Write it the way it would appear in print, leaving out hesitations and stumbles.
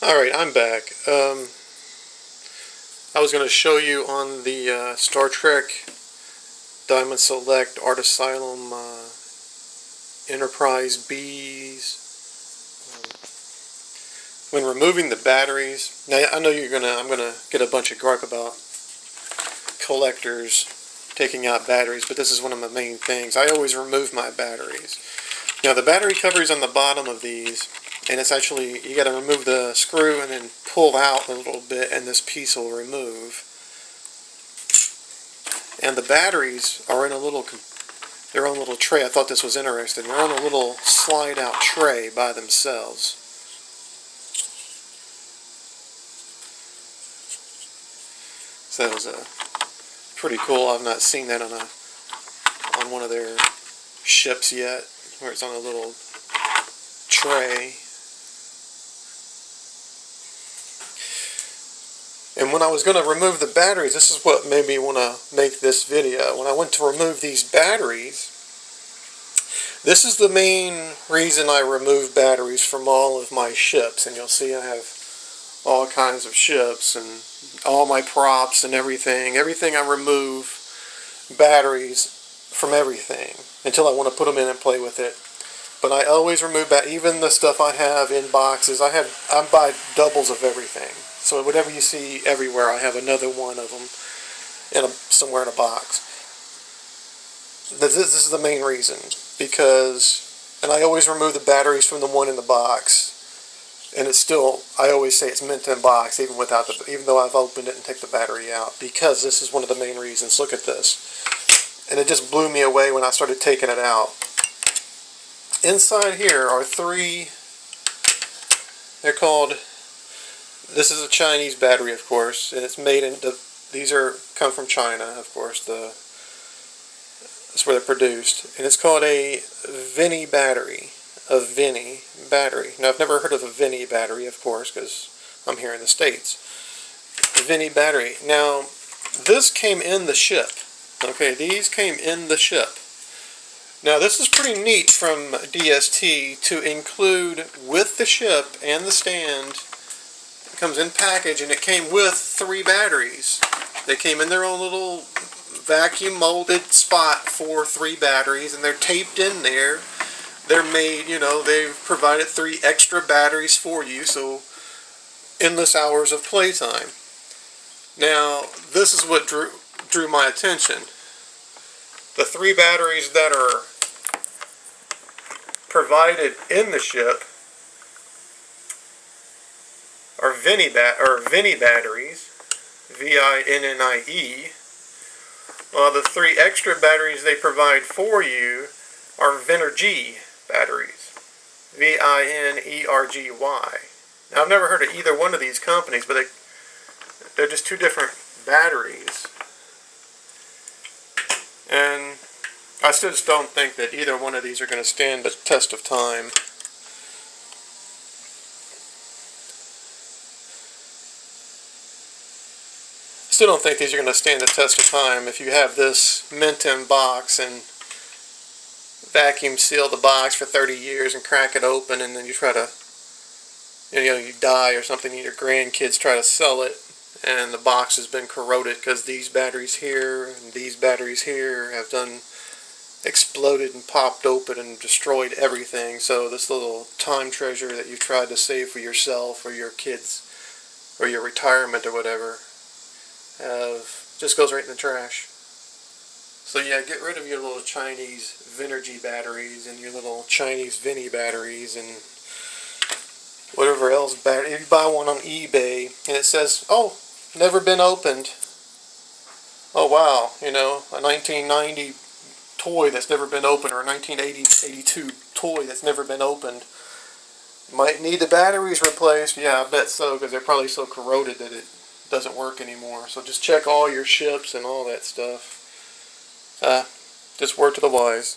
Alright, I'm back. I was going to show you on the Star Trek Diamond Select Art Asylum Enterprise Bs. When removing the batteries, now I know I'm gonna get a bunch of gripe about collectors taking out batteries, but this is one of my main things. I always remove my batteries. Now the battery cover is on the bottom of these, and it's actually, you got to remove the screw and then pull out a little bit, and this piece will remove. And the batteries are in their own little tray. I thought this was interesting. They're on a little slide out tray by themselves. So that was pretty cool. I've not seen that on one of their ships yet, where it's on a little tray. And when I was going to remove the batteries, this is what made me want to make this video. When I went to remove these batteries, this is the main reason I remove batteries from all of my ships. And you'll see I have all kinds of ships and all my props and everything. Everything I remove batteries from everything until I want to put them in and play with it. But I always remove even the stuff I have in boxes. I buy doubles of everything. So whatever you see everywhere, I have another one of them somewhere in a box. This is the main reason, and I always remove the batteries from the one in the box, and it's still, I always say it's mint in box, even though I've opened it and take the battery out, because this is one of the main reasons. Look at this, and it just blew me away when I started taking it out. Inside here are three. They're called. This is a Chinese battery, of course, and it's made in these come from China, of course. That's where they're produced, and it's called a Vini battery. A Vini battery. Now, I've never heard of a Vini battery, of course, because I'm here in the States. Vini battery. Now, this came in the ship. Okay, these came in the ship. Now, this is pretty neat from DST to include with the ship and the stand. It comes in package, and it came with 3 batteries. They came in their own little vacuum molded spot for 3 batteries, and they're taped in there. They're made, they've provided 3 extra batteries for you, so endless hours of playtime. Now, this is what drew my attention. The 3 batteries that are provided in the ship are Vini batteries, V-I-N-N-I-E, while the 3 extra batteries they provide for you are Vinergy batteries, V-I-N-E-R-G-Y. Now, I've never heard of either one of these companies, but they're just 2 different batteries. And I still just don't think that either one of these are going to stand the test of time. Still don't think these are going to stand the test of time. If you have this mint in box and vacuum seal the box for 30 years and crack it open, and then you try to, you die or something, and your grandkids try to sell it, and the box has been corroded because these batteries here and these batteries here have exploded and popped open and destroyed everything. So this little time treasure that you tried to save for yourself or your kids or your retirement or whatever just goes right in the trash. So yeah, get rid of your little Chinese Vinergy batteries and your little Chinese Vini batteries and whatever else battery. If you buy one on eBay and it says, "Oh, never been opened." Oh wow, a 1990 toy that's never been opened, or a 1982 toy that's never been opened. Might need the batteries replaced. Yeah, I bet so, because they're probably so corroded that it doesn't work anymore. So just check all your ships and all that stuff. Just word to the wise.